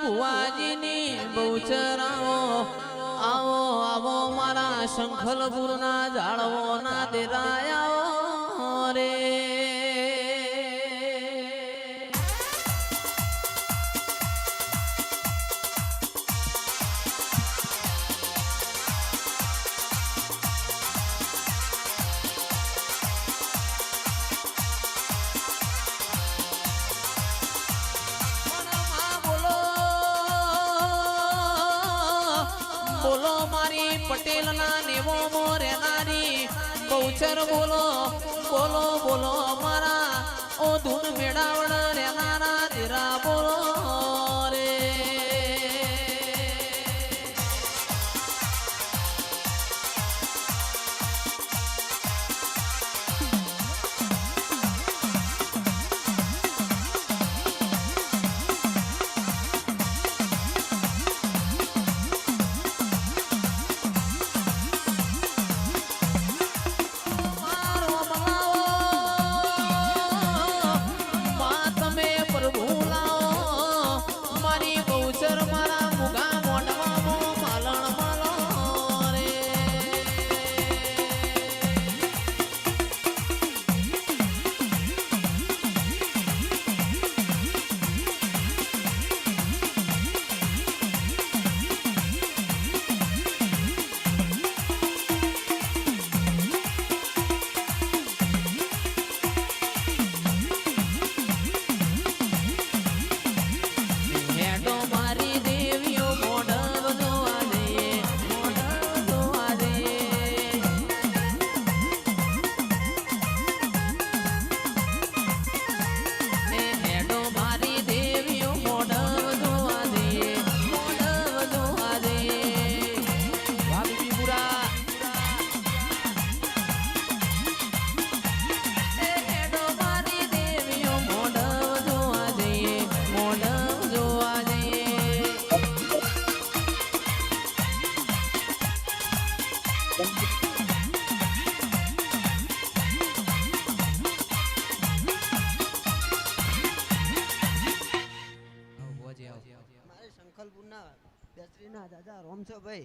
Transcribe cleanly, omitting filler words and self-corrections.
ભુવાજીની બહુચરાઓ આવો આવો મારા શંખલપુરના ઝાડવોના દેરાયાઓ રે બોલો મારી પટેલ ના નેવો મોરેનારી બહુચર બોલો બોલો બોલો મારા ઓ ધૂન મેળાવડ રેનારા દેરા બોલો રે શંખલપુરના બેસરીના દાદા રોમ છો ભાઈ